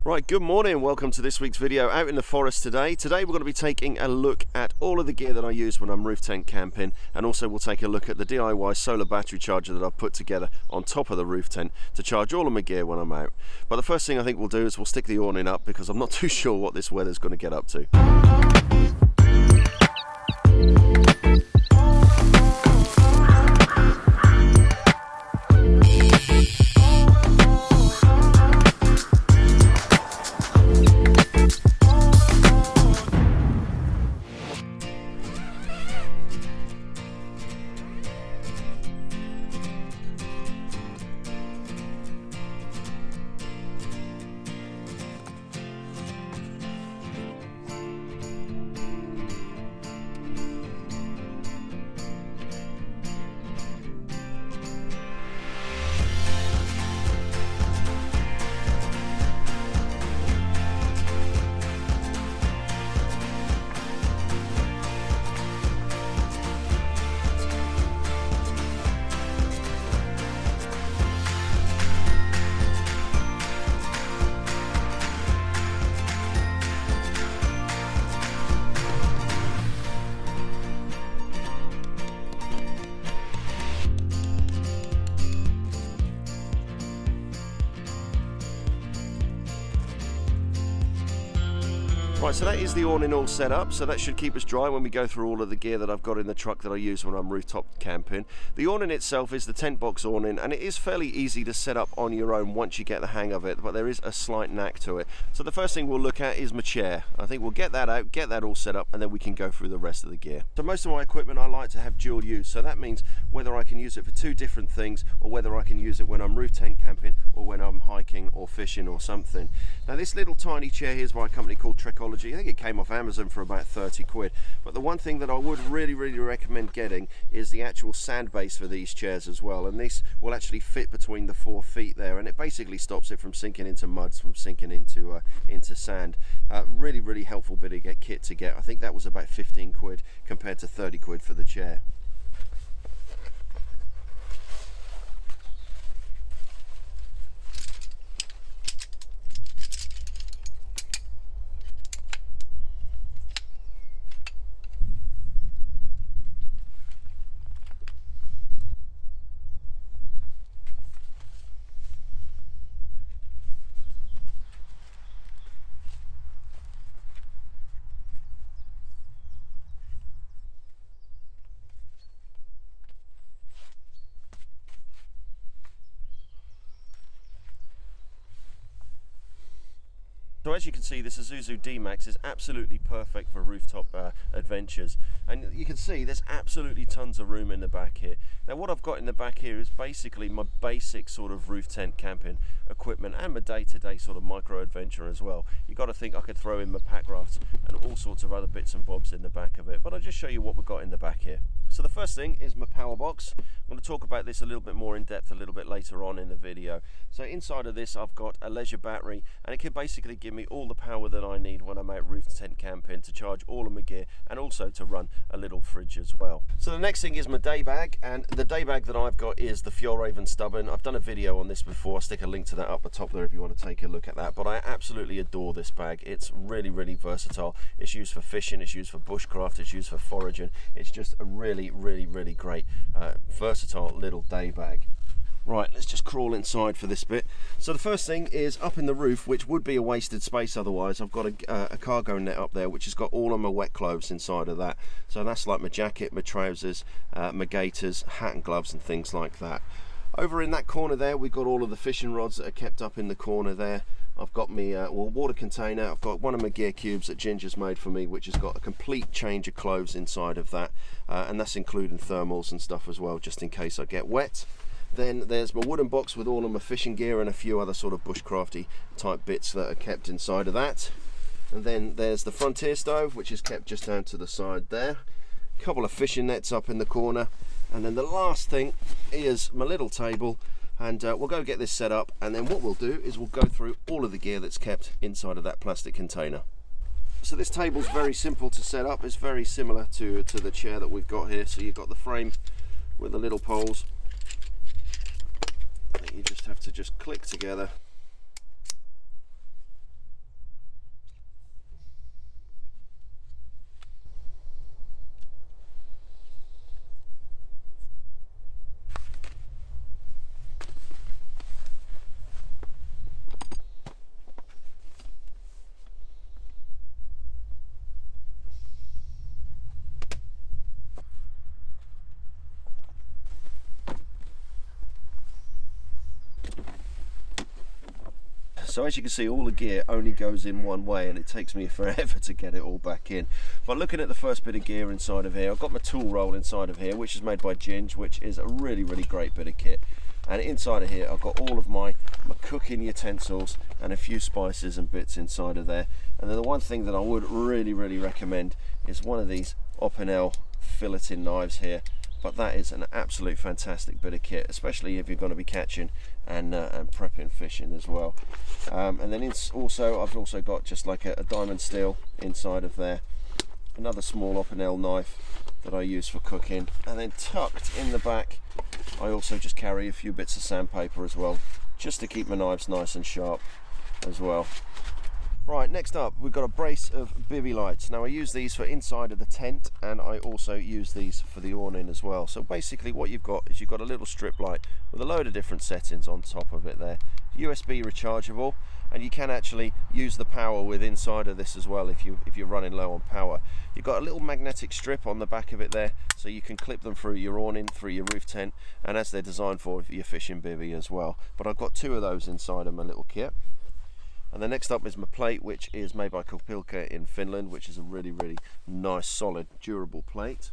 Right, good morning, welcome to this week's video out in the forest today. Today we're going to be taking a look at all of the gear that I use when I'm roof tent camping, and also we'll take a look at the DIY solar battery charger that I've put together on top of the roof tent to charge all of my gear when I'm out. But the first thing I think we'll do is we'll stick the awning up because I'm not too sure what this weather's going to get up to. Right, so that is the awning all set up, so that should keep us dry when we go through all of the gear that I've got in the truck that I use when I'm rooftop camping. The awning itself is the Tentbox awning, and it is fairly easy to set up on your own once you get the hang of it, but there is a slight knack to it. So the first thing we'll look at is my chair. I think we'll get that out, get that all set up, and then we can go through the rest of the gear. So most of my equipment I like to have dual use, so that means whether I can use it for two different things, or whether I can use it when I'm roof tent camping, or when I'm hiking or fishing or something. Now this little tiny chair here is by a company called Trekology. I think it came off Amazon for about 30 quid. But the one thing that I would really recommend getting is the actual sand base for these chairs as well. And this will actually fit between the 4 feet there, and it basically stops it from sinking into muds, from sinking into sand. Really helpful bit of kit to get. I think that was about 15 quid compared to 30 quid for the chair. So as you can see, this Isuzu D-Max is absolutely perfect for rooftop adventures, and you can see there's absolutely tons of room in the back here. Now what I've got in the back here is basically my basic sort of roof tent camping equipment and my day-to-day sort of micro adventure as well. You've got to think I could throw in my pack rafts and all sorts of other bits and bobs in the back of it, but I'll just show you what we've got in the back here. So the first thing is my power box. I'm going to talk about this a little bit more in depth a little bit later on in the video. So inside of this I've got a leisure battery, and it can basically give me all the power that I need when I'm out roof tent camping to charge all of my gear and also to run a little fridge as well. So the next thing is my day bag, and the day bag that I've got is the Fjallraven Stubborn. I've done a video on this before. I'll stick a link to that up the top there if you want to take a look at that, but I absolutely adore this bag. It's really versatile. It's used for fishing, it's used for bushcraft, it's used for foraging. It's just a really great versatile little day bag. Right, let's just crawl inside for this bit. So the first thing is up in the roof, which would be a wasted space otherwise. I've got a cargo net up there which has got all of my wet clothes inside of that. So that's like my jacket, my trousers, my gaiters, hat and gloves and things like that. Over in that corner there we've got all of the fishing rods that are kept up in the corner there. I've got my water container. I've got one of my gear cubes that Ginger's made for me, which has got a complete change of clothes inside of that, and that's including thermals and stuff as well, just in case I get wet. Then there's my wooden box with all of my fishing gear and a few other sort of bushcrafty type bits that are kept inside of that. And then there's the Frontier stove, which is kept just down to the side there. A couple of fishing nets up in the corner. And then the last thing is my little table, and we'll go get this set up, and then what we'll do is we'll go through all of the gear that's kept inside of that plastic container. So this table's very simple to set up. It's very similar to the chair that we've got here. So you've got the frame with the little poles that you just have to just click together. So as you can see, all the gear only goes in one way, and it takes me forever to get it all back in. But looking at the first bit of gear inside of here, I've got my tool roll inside of here, which is made by Ginge, which is a really great bit of kit. And inside of here, I've got all of my cooking utensils and a few spices and bits inside of there. And then the one thing that I would really recommend is one of these Opinel filleting knives here. But that is an absolute fantastic bit of kit, especially if you're going to be catching and prepping fishing as well. And then I've also got just like a diamond steel inside of there, another small Opinel knife that I use for cooking, and then tucked in the back I also just carry a few bits of sandpaper as well, just to keep my knives nice and sharp as well. Right, next up we've got a brace of bivvy lights. Now I use these for inside of the tent, and I also use these for the awning as well. So basically what you've got is you've got a little strip light with a load of different settings on top of it there. USB rechargeable, and you can actually use the power with inside of this as well if you're running low on power. You've got a little magnetic strip on the back of it there, so you can clip them through your awning, through your roof tent, and as they're designed for your fishing bivvy as well. But I've got 2 of those inside of my little kit. And then next up is my plate, which is made by Kopilka in Finland, which is a really nice, solid, durable plate.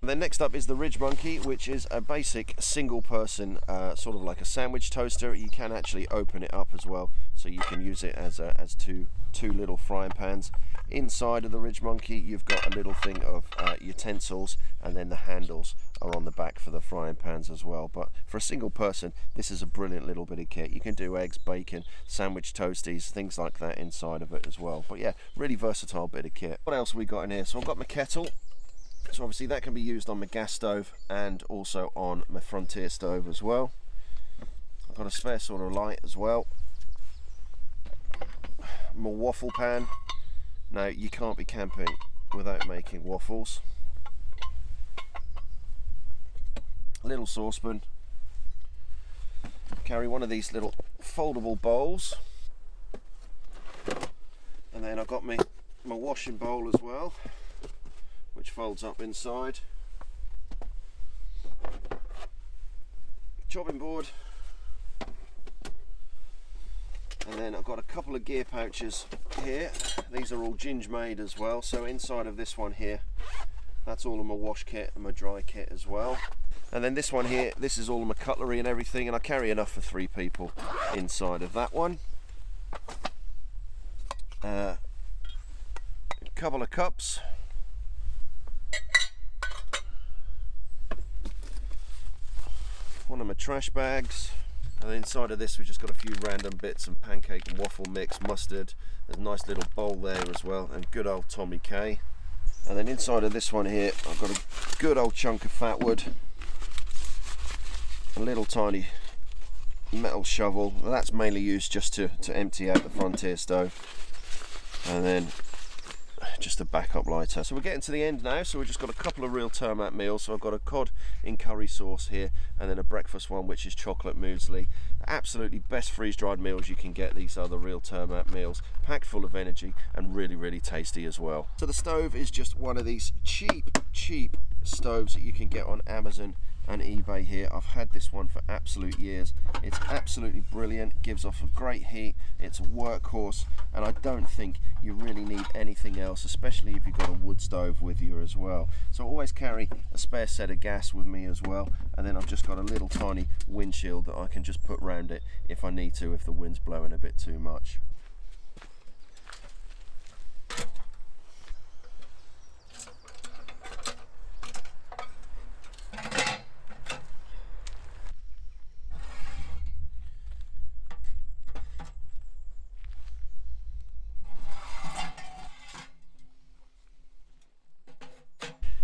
And then next up is the Ridge Monkey, which is a basic single person, sort of like a sandwich toaster. You can actually open it up as well, so you can use it as two little frying pans. Inside of the Ridge Monkey, you've got a little thing of utensils, and then the handles are on the back for the frying pans as well. But for a single person, this is a brilliant little bit of kit. You can do eggs, bacon, sandwich toasties, things like that inside of it as well. But yeah, really versatile bit of kit. What else have we got in here? So I've got my kettle. So obviously that can be used on my gas stove and also on my Frontier stove as well. I've got a spare sort of light as well. My waffle pan. Now you can't be camping without making waffles. A little saucepan. Carry one of these little foldable bowls. And then I've got my washing bowl as well, which folds up inside. Chopping board. And then I've got a couple of gear pouches here. These are all Ginge made as well. So inside of this one here, that's all of my wash kit and my dry kit as well. And then this one here, this is all of my cutlery and everything, and I carry enough for 3 people inside of that one. A couple of cups. One of my trash bags, and inside of this we've just got a few random bits and pancake and waffle mix, mustard. There's a nice little bowl there as well, and good old Tommy K. And then inside of this one here I've got a good old chunk of fat wood, a little tiny metal shovel. That's mainly used just to empty out the Frontier stove, and then just a backup lighter. So we're getting to the end now, so we've just got a couple of real Termat meals. So I've got a cod in curry sauce here, and then a breakfast one which is chocolate muesli. Absolutely best freeze-dried meals you can get. These are the real Termat meals, packed full of energy and really tasty as well. So the stove is just one of these cheap stoves that you can get on Amazon and eBay here. I've had this one for absolute years. It's absolutely brilliant, gives off a great heat, it's a workhorse, and I don't think you really need anything else, especially if you've got a wood stove with you as well. So I always carry a spare set of gas with me as well, and then I've just got a little tiny windshield that I can just put round it if I need to, if the wind's blowing a bit too much.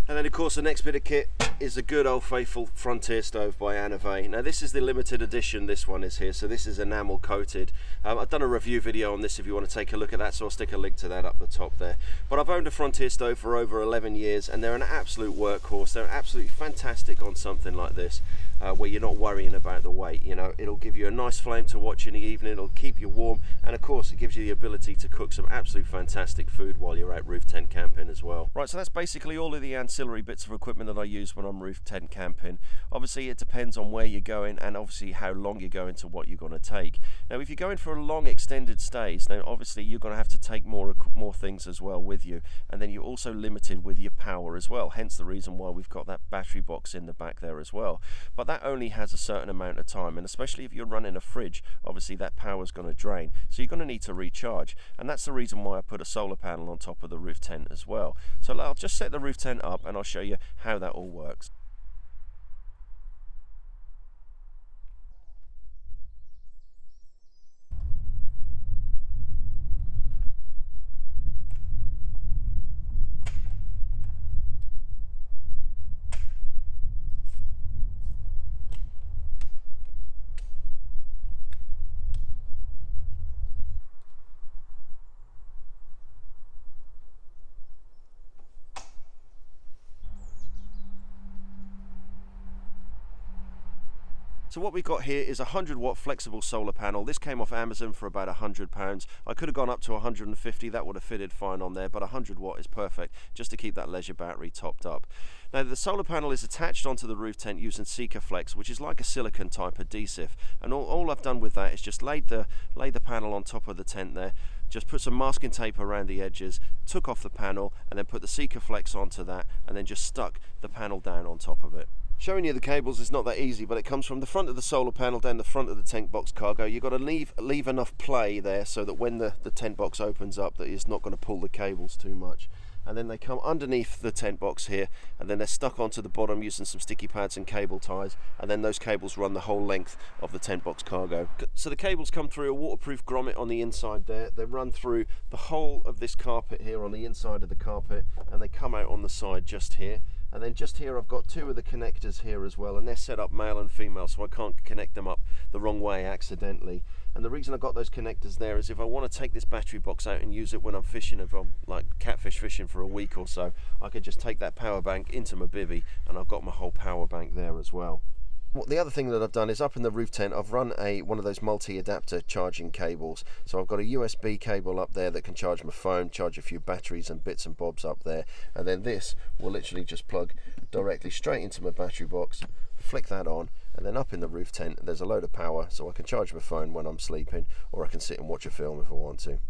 And then of course the next bit of kit is a good old faithful Frontier stove by Anave. Now this is the limited edition, this one is here, so this is enamel coated. I've done a review video on this if you want to take a look at that, so I'll stick a link to that up the top there. But I've owned a Frontier stove for over 11 years, and they're an absolute workhorse. They're absolutely fantastic on something like this, where you're not worrying about the weight. You know, it'll give you a nice flame to watch in the evening, it'll keep you warm, and of course it gives you the ability to cook some absolute fantastic food while you're out roof tent camping as well. Right, so that's basically all of the ancillary bits of equipment that I use when I'm roof tent camping. Obviously it depends on where you're going and obviously how long you're going to what you're going to take. Now if you're going for a long extended stays, then obviously you're going to have to take more things as well with you, and then you're also limited with your power as well, hence the reason why we've got that battery box in the back there as well. But that only has a certain amount of time, and especially if you're running a fridge, obviously that power is going to drain, so you're going to need to recharge, and that's the reason why I put a solar panel on top of the roof tent as well. So I'll just set the roof tent up and I'll show you how that all works. So what we've got here is a 100-watt flexible solar panel. This came off Amazon for about £100. I could have gone up to 150, that would have fitted fine on there, but 100 watt is perfect just to keep that leisure battery topped up. Now the solar panel is attached onto the roof tent using Sikaflex, which is like a silicone type adhesive, and all I've done with that is just laid the panel on top of the tent there, just put some masking tape around the edges, took off the panel, and then put the Sikaflex onto that, and then just stuck the panel down on top of it. Showing you the cables is not that easy, but it comes from the front of the solar panel down the front of the Tentbox Cargo. You've got to leave enough play there so that when the tent box opens up, that it's not going to pull the cables too much. And then they come underneath the tent box here, and then they're stuck onto the bottom using some sticky pads and cable ties, and then those cables run the whole length of the Tentbox Cargo. So the cables come through a waterproof grommet on the inside there. They run through the whole of this carpet here on the inside of the carpet, and they come out on the side just here. And then just here I've got two of the connectors here as well, and they're set up male and female, so I can't connect them up the wrong way accidentally. And the reason I got those connectors there is if I want to take this battery box out and use it when I'm fishing, if I'm like catfish fishing for a week or so, I could just take that power bank into my bivvy, and I've got my whole power bank there as well. The other thing that I've done is up in the roof tent I've run one of those multi-adapter charging cables. So I've got a USB cable up there that can charge my phone, charge a few batteries and bits and bobs up there, and then this will literally just plug directly straight into my battery box, flick that on, and then up in the roof tent there's a load of power, so I can charge my phone when I'm sleeping, or I can sit and watch a film if I want to.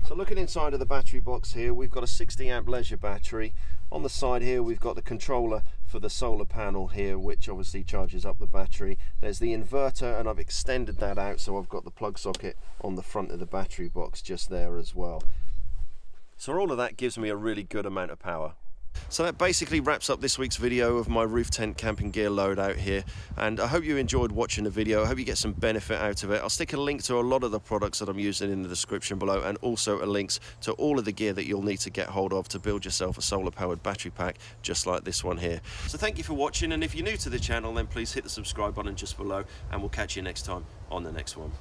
So looking inside of the battery box here, we've got a 60 amp leisure battery. On the side here we've got the controller for the solar panel here, which obviously charges up the battery. There's the inverter, and I've extended that out so I've got the plug socket on the front of the battery box just there as well. So all of that gives me a really good amount of power. So that basically wraps up this week's video of my roof tent camping gear load out here, and I hope you enjoyed watching the video. I hope you get some benefit out of it. I'll stick a link to a lot of the products that I'm using in the description below, and also a links to all of the gear that you'll need to get hold of to build yourself a solar powered battery pack just like this one here. So thank you for watching, and if you're new to the channel then please hit the subscribe button just below, and we'll catch you next time on the next one.